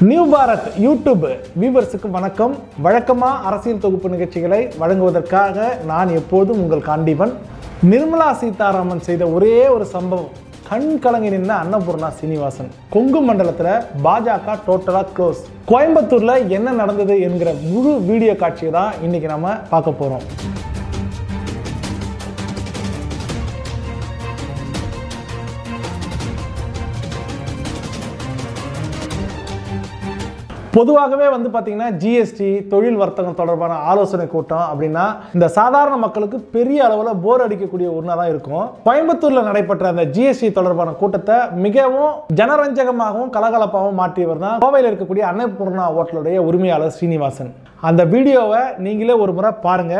New Bharat YouTube வியூவர்ஸுக்கு வணக்கம். வழக்கமாக அரசியல் தொகுப்பு நிகழ்ச்சிகளை வழங்குவதற்காக நான் எப்போதும் உங்கள் காண்டீபன். நிர்மலா சீதாராமன் செய்த ஒரே ஒரு சம்பவம், கண் கலங்கி நின்ற அன்னபூர்ணா சீனிவாசன். கொங்கு மண்டலத்தில் பாஜக டோட்டலாக க்ளோஸ். கோயம்புத்தூரில் என்ன நடந்தது என்கிற முழு வீடியோ காட்சியை தான் இன்னைக்கு நம்ம பார்க்க போகிறோம். பொதுவாகவே பார்த்தீங்கன்னா ஜிஎஸ்டி தொழில் வர்த்தகம் தொடர்பான ஆலோசனை கூட்டம் அப்படின்னா இந்த சாதாரண மக்களுக்கு பெரிய அளவில் போர் அடிக்கக்கூடிய ஒன்றா தான் இருக்கும். கோயம்புத்தூரில் நடைபெற்ற அந்த ஜிஎஸ்டி தொடர்பான கூட்டத்தை மிகவும் ஜனரஞ்சகமாகவும் கலகலப்பாகவும் மாற்றியவர் தான் கோவையில் இருக்கக்கூடிய அன்னபூர்ணா ஹோட்டலுடைய உரிமையாளர் சீனிவாசன். அந்த வீடியோவை நீங்களே ஒரு முறை பாருங்க.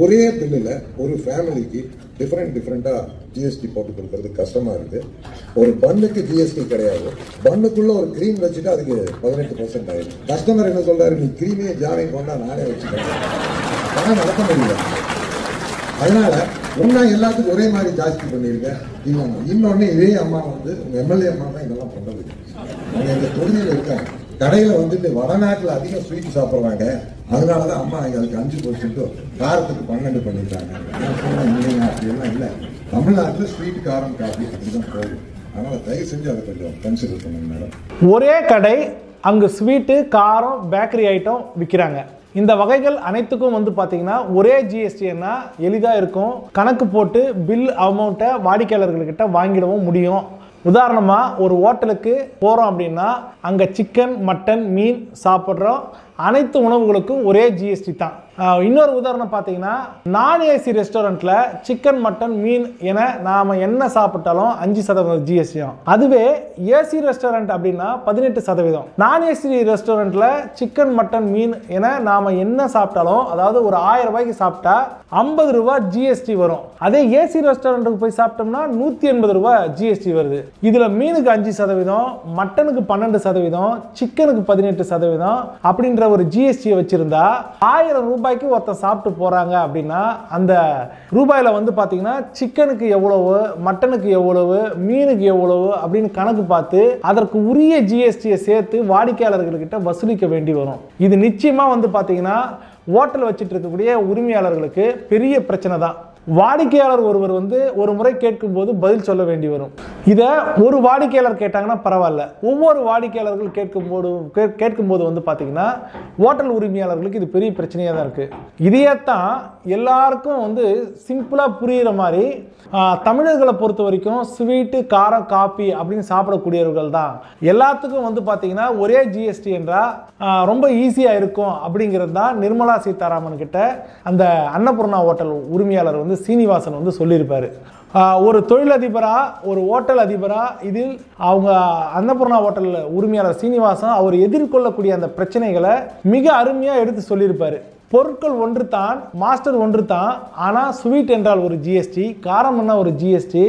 ஒரே பில்லுல ஒரு ஃபேமிலிக்கு டிஃபரெண்டா ஜிஎஸ்டி போட்டு கொடுக்கறது கஷ்டமா இருக்கு. ஒரு பண்ணுக்கு ஜிஎஸ்டி கிடையாது, பண்ணுக்குள்ள ஒரு கிரீம் வச்சுட்டு அதுக்கு 18% ஆயிடும். கஸ்டமர் என்ன சொல்றாரு, நீ கிரீமே ஜானை கொண்டா நானே வச்சுக்கிறேன், ஆனால் நடக்க முடியல. அதனால ஒன்னா எல்லாத்துக்கும் ஒரே மாதிரி ஜாஸ்தி பண்ணிருக்கேன். இன்னொன்னு இதே அம்மா உங்க எம்எல்ஏ அம்மா தான் இதெல்லாம் பண்றது. அவங்க எங்க தொகுதியில் இருக்காங்க, கடையில வடநாட்டில் அதிகம் ஸ்வீட் சாப்பிட்றாங்க, அதனாலதான் அம்மா அதுக்கு 5% காரத்துக்கு 12 பண்ணிட்டாங்க. அப்படியெல்லாம் இல்லை, தமிழ்நாட்டில் ஸ்வீட் காரம் காஃபி அப்படிதான் போகும். அதனால தயவு செஞ்சு அதை கொஞ்சம் கன்சிடர் பண்ணுங்க மேடம். ஒரே கடை, அங்கு ஸ்வீட்டு காரம் பேக்கரி ஐட்டம் விற்கிறாங்க. இந்த வகைகள் அனைத்துக்கும் பார்த்தீங்கன்னா ஒரே ஜிஎஸ்டின்னா எளிதாக இருக்கும். கணக்கு போட்டு பில் அமௌண்ட்டை வாடிக்கையாளர்கள்கிட்ட வாங்கிடவும் முடியும். உதாரணமாக ஒரு ஹோட்டலுக்கு போகிறோம் அப்படின்னா அங்கே சிக்கன் மட்டன் மீன் சாப்பிட்றோம், அனைத்து உணவுகளுக்கும் ஒரே ஜிஎஸ்டி தான். இன்னொரு உதாரணம் பார்த்தீங்கன்னா நான் ஏசி ரெஸ்டாரண்ட்டில் சிக்கன் மட்டன் மீன் என நாம் என்ன சாப்பிட்டாலும் 5% ஜிஎஸ்டியும். அதுவே ஏசி ரெஸ்டாரண்ட் அப்படின்னா 18%. நான் ஏசி ரெஸ்டாரண்ட்டில் சிக்கன் மட்டன் மீன் என நாம் என்ன சாப்பிட்டாலும், அதாவது ஒரு 1000 ரூபாய்க்கு சாப்பிட்டா 50 ரூபாய் ஜிஎஸ்டி வரும். அதே ஏசி ரெஸ்டாரண்ட்டுக்கு போய் சாப்பிட்டோம்னா 180 ரூபாய் ஜிஎஸ்டி வருது. இதில் மீனுக்கு 5%, மட்டனுக்கு 12%, சிக்கனுக்கு 18% அப்படின்ற ஒரு ஜிஎஸ்டியை வச்சிருந்தா 1000 ரூபாய்க்கு ஒருத்தர் சாப்பிட்டு போறாங்க அப்படின்னா அந்த ரூபாயில பாத்தீங்கன்னா சிக்கனுக்கு எவ்வளவு, மட்டனுக்கு எவ்வளவு, மீனுக்கு எவ்வளவு அப்படின்னு கணக்கு பார்த்து அதற்கு உரிய ஜிஎஸ்டியை சேர்த்து வாடிக்கையாளர்கள்கிட்ட வசூலிக்க வேண்டி வரும். இது நிச்சயமா பாத்தீங்கன்னா ஹோட்டல் வச்சுட்டு இருக்கக்கூடிய உரிமையாளர்களுக்கு பெரிய பிரச்சனை தான். வாடிக்கையாளர் ஒருவர் ஒரு முறை கேட்கும் போது பதில் சொல்ல வேண்டி வரும். இதை ஒரு வாடிக்கையாளர் கேட்டாங்கன்னா பரவாயில்ல, ஒவ்வொரு வாடிக்கையாளர்கள் கேட்கும்போது பார்த்தீங்கன்னா ஹோட்டல் உரிமையாளர்களுக்கு இது பெரிய பிரச்சனையாக தான் இருக்கு. இதையே தான் எல்லாருக்கும் சிம்பிளாக புரிகிற மாதிரி தமிழர்களை பொறுத்த வரைக்கும் ஸ்வீட்டு காரம் காப்பி அப்படின்னு சாப்பிடக்கூடியவர்கள் தான். எல்லாத்துக்கும் பார்த்தீங்கன்னா ஒரே ஜிஎஸ்டி என்றால் ரொம்ப ஈஸியாக இருக்கும் அப்படிங்கிறது தான் நிர்மலா சீதாராமன் கிட்ட அந்த அன்னபூர்ணா ஹோட்டல் உரிமையாளர் சீனிவாசன் சொல்லியிருப்பாரு. ஒரு தொழிலதிபரா, ஒரு ஹோட்டல் அதிபரா, இதில் அவங்க அன்னபூர்ணா ஹோட்டல் உரிமையாளர் சீனிவாசன் அவர் எதிர்கொள்ளக்கூடிய அந்த பிரச்சனைகளை மிக அருமையாக எடுத்து சொல்லியிருப்பாரு. பொருட்கள் ஒன்று தான், மாஸ்டர் ஒன்று தான், ஆனால் ஸ்வீட் என்றால் ஒரு ஜிஎஸ்டி, காரம் என்ன ஒரு ஜிஎஸ்டி.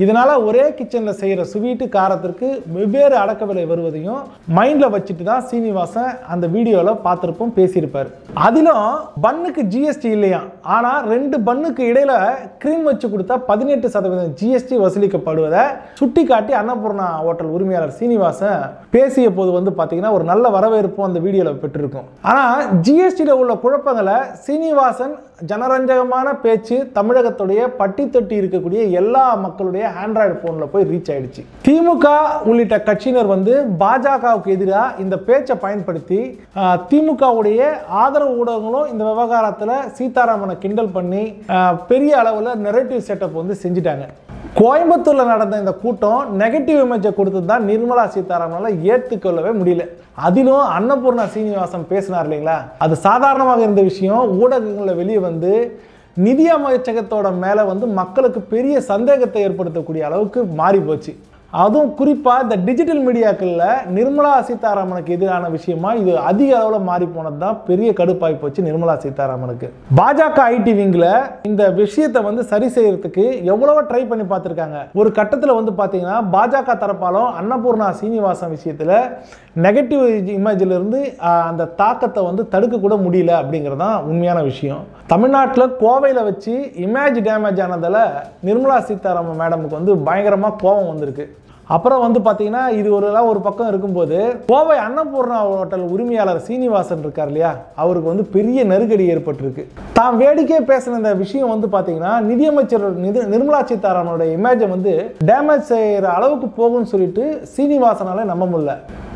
இதனால ஒரே கிச்சனில் செய்கிற ஸ்வீட்டு காரத்திற்கு வெவ்வேறு அடக்க விலை வருவதையும் மைண்டில் வச்சுட்டு தான் சீனிவாசன் அந்த வீடியோவில் பார்த்துருப்போம், பேசியிருப்பார். அதிலும் பன்னுக்கு ஜிஎஸ்டி இல்லையா, ஆனால் 2 பன்னுக்கு இடையில கிரீம் வச்சு கொடுத்தா 18% ஜிஎஸ்டி வசூலிக்கப்படுவதை சுட்டி காட்டி அன்னபூர்ணா ஹோட்டல் உரிமையாளர் சீனிவாசன் பேசிய போது பார்த்தீங்கன்னா ஒரு நல்ல வரவேற்பும் அந்த வீடியோவில் பெற்றிருக்கும். ஆனால் ஜிஎஸ்டியில் உள்ள குழப்பங்களை சீனிவாசன் ஜனரஞ்சகமான பேச்சு தமிழகத்துடைய பட்டி தொட்டி இருக்கக்கூடிய எல்லா மக்களுடைய ஆண்ட்ராய்டு போன்ல போய் ரீச் ஆயிடுச்சு. திமுக உள்ளிட்ட கட்சியினர் பாஜகவுக்கு எதிராக இந்த பேச்சை பயன்படுத்தி திமுகவுடைய ஆதரவு ஊடகங்களும் இந்த விவகாரத்தில் சீதாராமனை கிண்டல் பண்ணி பெரிய அளவில் நெரேட்டிவ் செட்டப் செஞ்சுட்டாங்க. கோயம்புத்தூர்ல நடந்த இந்த கூட்டம் நெகட்டிவ் இமேஜை கொடுத்து தான் நிர்மலா சீதாராமனால ஏற்றுக்கொள்ளவே முடியல. அதிலும் அன்னபூர்ணா சீனிவாசன் பேசினார் இல்லைங்களா, அது சாதாரணமாக இருந்த விஷயம் ஊடகங்களில் வெளியே நிதி அமைச்சகத்தோட மேல மக்களுக்கு பெரிய சந்தேகத்தை ஏற்படுத்தக்கூடிய அளவுக்கு மாறி போச்சு. அதுவும் குறிப்பாக இந்த டிஜிட்டல் மீடியாக்களில் நிர்மலா சீதாராமனுக்கு எதிரான விஷயமா இது அதிக அளவில் மாறி போனது தான் பெரிய கடுப்பாகி போச்சு நிர்மலா சீதாராமனுக்கு. பாஜக ஐடி விங்கில் இந்த விஷயத்தை சரி செய்யறதுக்கு எவ்வளவோ ட்ரை பண்ணி பார்த்துருக்காங்க. ஒரு கட்டத்தில் பார்த்தீங்கன்னா பாஜக தரப்பாலும் அன்னபூர்ணா சீனிவாசன் விஷயத்தில் நெகட்டிவ் இமேஜில் இருந்து அந்த தாக்கத்தை தடுக்க கூட முடியல அப்படிங்கிறது தான் உண்மையான விஷயம். தமிழ்நாட்டில் கோவையில் வச்சு இமேஜ் டேமேஜ் ஆனதால் நிர்மலா சீதாராமன் மேடமுக்கு பயங்கரமாக கோபம் வந்திருக்கு. அப்புறம் வந்து பார்த்தீங்கன்னா இது ஒரு பக்கம் இருக்கும்போது கோவை அன்னபூர்ணா ஹோட்டல் உரிமையாளர் சீனிவாசன் இருக்கார் இல்லையா, அவருக்கு வந்து பெரிய நெருக்கடி ஏற்பட்டிருக்கு. தான் வேடிக்கை பேசின இந்த விஷயம் வந்து பார்த்தீங்கன்னா நிதியமைச்சர் நிர்மலா சீதாராமனோட இமேஜை வந்து டேமேஜ் செய்கிற அளவுக்கு போகும்னு சொல்லிட்டு சீனிவாசனால நம்ப முடியல.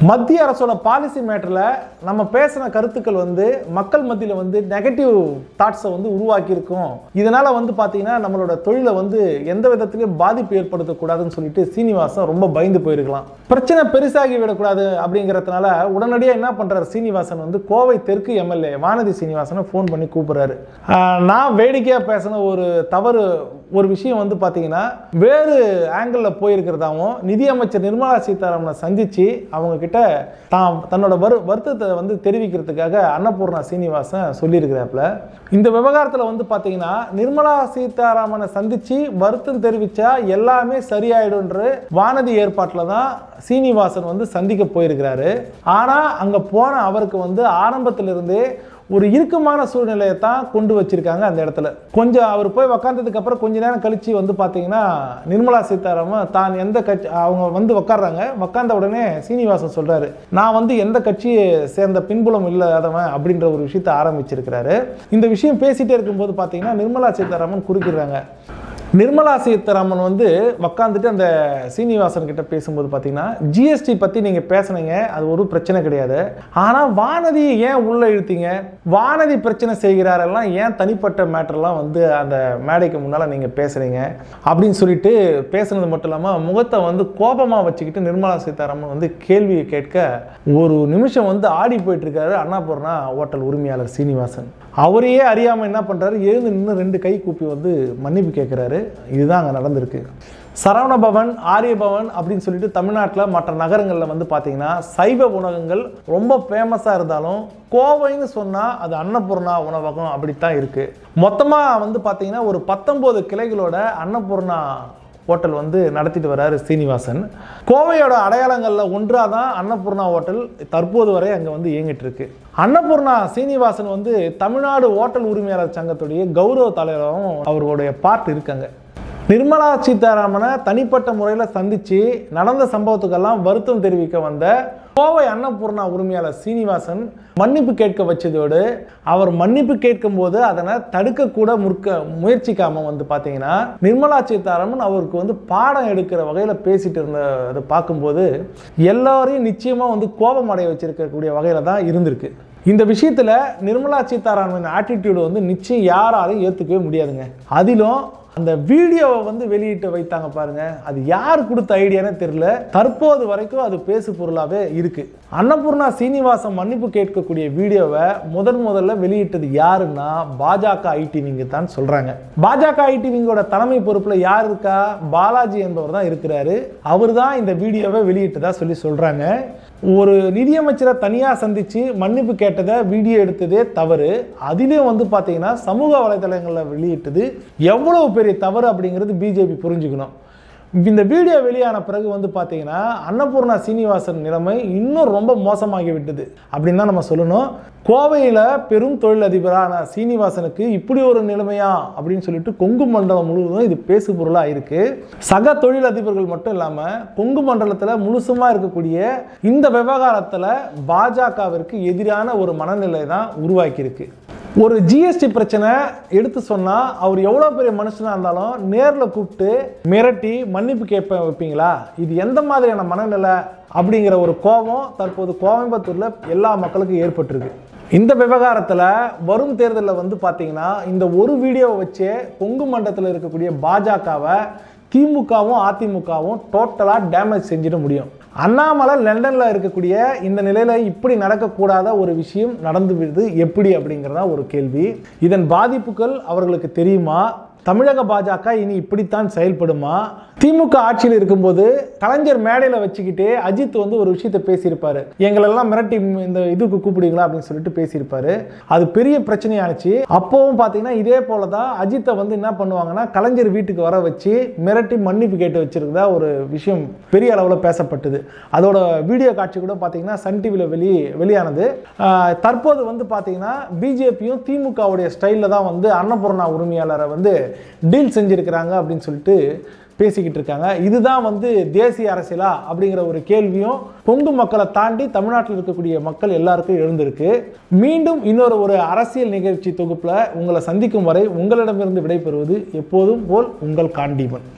மத்திய அரசோட பாலிசி மேட்டரில் நம்ம பேசின கருத்துக்கள் வந்து மக்கள் மத்தியில் வந்து நெகட்டிவ் தாட்ஸை வந்து உருவாக்கியிருக்கும். இதனால் வந்து பார்த்தீங்கன்னா நம்மளோட தொழிலை வந்து எந்த விதத்திலையும் பாதிப்பு ஏற்படுத்தக்கூடாதுன்னு சொல்லிட்டு சீனிவாசன் ரொம்ப பயந்து போயிருக்கலாம். பிரச்சனை பெருசாகி விடக்கூடாது அப்படிங்கிறதுனால உடனடியாக என்ன பண்ணுறாரு சீனிவாசன் வந்து கோவை தெற்கு எம்எல்ஏ வானதி சீனிவாசனை ஃபோன் பண்ணி கூப்பிட்றாரு. நான் வேடிக்கையாக பேசின ஒரு விஷயம் வந்து பார்த்தீங்கன்னா வேறு ஆங்கிளில் போயிருக்கிறதாவும் நிதியமைச்சர் நிர்மலா சீதாராமனை சந்தித்து அவங்க கிட்ட தன்னோட வருத்தத்தை வந்து தெரிவிக்கிறதுக்காக அன்னபூர்ணா சீனிவாசன் சொல்லியிருக்கிறாப்புல. இந்த விவகாரத்தில் வந்து பார்த்தீங்கன்னா நிர்மலா சீதாராமனை சந்தித்து வருத்தம் தெரிவித்தா எல்லாமே சரியாயிடும்ன்ற வானதி ஏற்பாட்டில் தான் சீனிவாசன் வந்து சந்திக்க போயிருக்கிறாரு. ஆனால் அங்கே போன அவருக்கு வந்து ஆரம்பத்திலிருந்தே ஒரு இறுக்கமான சூழ்நிலையை தான் கொண்டு வச்சிருக்காங்க அந்த இடத்துல. கொஞ்சம் அவர் போய் உக்காந்ததுக்கு அப்புறம் கொஞ்ச நேரம் கழிச்சு வந்து பார்த்தீங்கன்னா நிர்மலா சீதாராமன் தான் எந்த கட்சி அவங்க வந்து உக்காடுறாங்க. உக்காந்த உடனே சீனிவாசன் சொல்றாரு, நான் வந்து எந்த கட்சியை சேர்ந்த பின்புலம் இல்லாதவன் அப்படின்ற ஒரு விஷயத்தை ஆரம்பிச்சிருக்கிறாரு. இந்த விஷயம் பேசிட்டே இருக்கும்போது பார்த்தீங்கன்னா நிர்மலா சீதாராமன் குறுக்கிடுறாங்க. நிர்மலா சீதாராமன் வந்து உக்காந்துட்டு அந்த சீனிவாசன் கிட்ட பேசும்போது பார்த்தீங்கன்னா ஜிஎஸ்டி பற்றி நீங்கள் பேசுனீங்க, அது ஒரு பிரச்சனை கிடையாது. ஆனால் வானதி ஏன் உள்ளே இழுத்தீங்க, வானதி பிரச்சனை செய்கிறாரெல்லாம் ஏன் தனிப்பட்ட மேட்டர்லாம் வந்து அந்த மேடைக்கு முன்னால் நீங்கள் பேசுகிறீங்க அப்படின்னு சொல்லிட்டு பேசுனது மட்டும் இல்லாமல் முகத்தை வந்து கோபமாக வச்சுக்கிட்டு நிர்மலா சீதாராமன் வந்து கேள்வியை கேட்க ஒரு நிமிஷம் வந்து ஆடி போயிட்டுருக்காரு அன்னபூர்ணா ஹோட்டல் உரிமையாளர் சீனிவாசன். அவரையே அறியாமல் என்ன பண்ணுறாரு, எழுந்து நின்று 2 கை கூப்பி வந்து மன்னிப்பு கேட்குறாரு. இதுதான் அங்கே நடந்திருக்கு. சரவண பவன், ஆரிய பவன் அப்படின்னு சொல்லிட்டு தமிழ்நாட்டில் மற்ற நகரங்களில் வந்து பார்த்தீங்கன்னா சைவ உணவகங்கள் ரொம்ப ஃபேமஸாக இருந்தாலும் கோவைன்னு சொன்னால் அது அன்னபூர்ணா உணவகம் அப்படித்தான் இருக்குது. மொத்தமாக வந்து பார்த்தீங்கன்னா ஒரு 19 கிளைகளோட அன்னபூர்ணா ஹோட்டல் வந்து நடத்திட்டு வர்றாரு சீனிவாசன். கோவையோட அடையாளங்களில் ஒன்றாக தான் அன்னபூர்ணா ஹோட்டல் தற்போது வரை அங்கே வந்து இயங்கிட்டு இருக்கு. அன்னபூர்ணா சீனிவாசன் வந்து தமிழ்நாடு ஹோட்டல் உரிமையாளர் சங்கத்துடைய கௌரவ தலைவராகவும் அவருடைய பார்ட் இருக்காங்க. நிர்மலா சீதாராமனை தனிப்பட்ட முறையில் சந்தித்து நடந்த சம்பவத்துக்கெல்லாம் வருத்தம் தெரிவிக்க வந்த கோவை அன்னபூர்ணா உரிமையாளர் சீனிவாசன் மன்னிப்பு கேட்க வச்சதோடு அவர் மன்னிப்பு கேட்கும் போது அதனை தடுக்கக்கூட முயற்சிக்காம வந்து பார்த்தீங்கன்னா நிர்மலா சீதாராமன் அவருக்கு வந்து பாடம் எடுக்கிற வகையில் பேசிட்டு இருந்ததை பார்க்கும்போது எல்லாரையும் நிச்சயமாக வந்து கோபம் அடைய வச்சிருக்கக்கூடிய வகையில் தான் இருந்திருக்கு. இந்த விஷயத்தில் நிர்மலா சீதாராமன் ஆட்டிடியூடு வந்து நிச்சயம் யாராலையும் ஏற்றுக்கவே முடியாதுங்க. அதிலும் அந்த வீடியோவை வந்து வெளியிட்டு வைத்தாங்க பாருங்க, அது யார் கொடுத்த ஐடியானே தெரியல. தற்போது வரைக்கும் அது பேசு பொருளாகவே இருக்கு. அன்னபூர்ணா சீனிவாசன் மன்னிப்பு கேட்கக்கூடிய வீடியோவை முதல்ல வெளியிட்டது யாருன்னா பாஜக ஐடி விங்கு தான் சொல்றாங்க. பாஜக ஐடி விங்கோட தலைமை பொறுப்புல யார் இருக்கா, பாலாஜி என்பவர் தான் இருக்கிறாரு. அவர் தான் இந்த வீடியோவை வெளியிட்டதா சொல்றாங்க. ஒரு நிதியமைச்சரை தனியாக சந்தித்து மன்னிப்பு கேட்டதை வீடியோ எடுத்ததே தவறு. அதிலையும் வந்து பார்த்தீங்கன்னா சமூக வலைதளங்களில் வெளியிட்டது எவ்வளவு பெரிய தவறு அப்படிங்கிறது பிஜேபி புரிஞ்சுக்கணும். இந்த வீடியோ வெளியான பிறகு வந்து பார்த்தீங்கன்னா அன்னபூர்ணா சீனிவாசன் நிலைமை இன்னும் ரொம்ப மோசமாகி விட்டது அப்படின்னு தான் நம்ம சொல்லணும். கோவையில் பெரும் தொழிலதிபரான சீனிவாசனுக்கு இப்படி ஒரு நிலைமையா அப்படின்னு சொல்லிட்டு கொங்கு மண்டலம் முழுவதும் இது பேசு பொருளாக இருக்கு. சக தொழிலதிபர்கள் மட்டும் இல்லாமல் கொங்கு மண்டலத்தில் முழுசுமாக இருக்கக்கூடிய இந்த விவகாரத்தில் பாஜகவிற்கு எதிரான ஒரு மனநிலை தான் உருவாக்கியிருக்கு. ஒரு ஜிஎஸ்டி பிரச்சனை எடுத்து சொன்னால் அவர் எவ்வளோ பெரிய மனுஷனாக இருந்தாலும் நேரில் கூப்பிட்டு மிரட்டி மன்னிப்பு கேட்ப வைப்பீங்களா? இது எந்த மாதிரியான மனநிலை அப்படிங்கிற ஒரு கோபம் தற்போது கோயம்புத்தூரில் எல்லா மக்களுக்கும் ஏற்பட்டிருக்கு. இந்த விவகாரத்தில் வரும் தேர்தலில் வந்து பார்த்தீங்கன்னா இந்த ஒரு வீடியோவை வச்சே கொங்கு மண்டலத்தில் இருக்கக்கூடிய பாஜகவை திமுகவும் அதிமுகவும் டோட்டலாக டேமேஜ் செஞ்சிட முடியும். அண்ணாமலை லண்டனில் இருக்கக்கூடிய இந்த நிலையில் இப்படி நடக்கக்கூடாத ஒரு விஷயம் நடந்து விடுது எப்படி அப்படிங்கிறதா ஒரு கேள்வி. இதன் பாதிப்புகள் அவர்களுக்கு தெரியுமா? தமிழக பாஜக இனி இப்படித்தான் செயல்படுமா? திமுக ஆட்சியில் இருக்கும்போது கலைஞர் மேடையில் வச்சுக்கிட்டே அஜித் வந்து ஒரு விஷயத்தை பேசியிருப்பாரு, எங்களெல்லாம் மிரட்டி இந்த இதுக்கு கூப்பிடுவீங்களா அப்படின்னு சொல்லிட்டு பேசியிருப்பாரு. அது பெரிய பிரச்சனையானுச்சு. அப்போவும் பார்த்தீங்கன்னா இதே போல தான் அஜித்தை வந்து என்ன பண்ணுவாங்கன்னா கலைஞர் வீட்டுக்கு வர வச்சு மிரட்டி மன்னிப்பு கேட்டு வச்சிருக்கதா ஒரு விஷயம் பெரிய அளவில் பேசப்பட்டது. அதோட வீடியோ காட்சி கூட பார்த்தீங்கன்னா சன் டிவியில் வெளியானது. தற்போது வந்து பார்த்தீங்கன்னா பிஜேபியும் திமுகவுடைய ஸ்டைலில் தான் வந்து அன்னபூர்ணா உரிமையாளரை வந்து டீல் செஞ்சிருக்கிறாங்க அப்படின்னு சொல்லிட்டு பேசிக்கிட்டு இருக்காங்க. இதுதான் வந்து தேசிய அரசியலா அப்படிங்கிற ஒரு கேள்வியும் கொங்கு மக்களை தாண்டி தமிழ்நாட்டில் இருக்கக்கூடிய மக்கள் எல்லாருக்கும் எழுந்திருக்கு. மீண்டும் இன்னொரு அரசியல் நிகழ்ச்சி தொகுப்புல உங்களை சந்திக்கும் வரை உங்களிடமிருந்து விடைபெறுவது எப்போதும் போல் உங்கள் காண்டீபன்.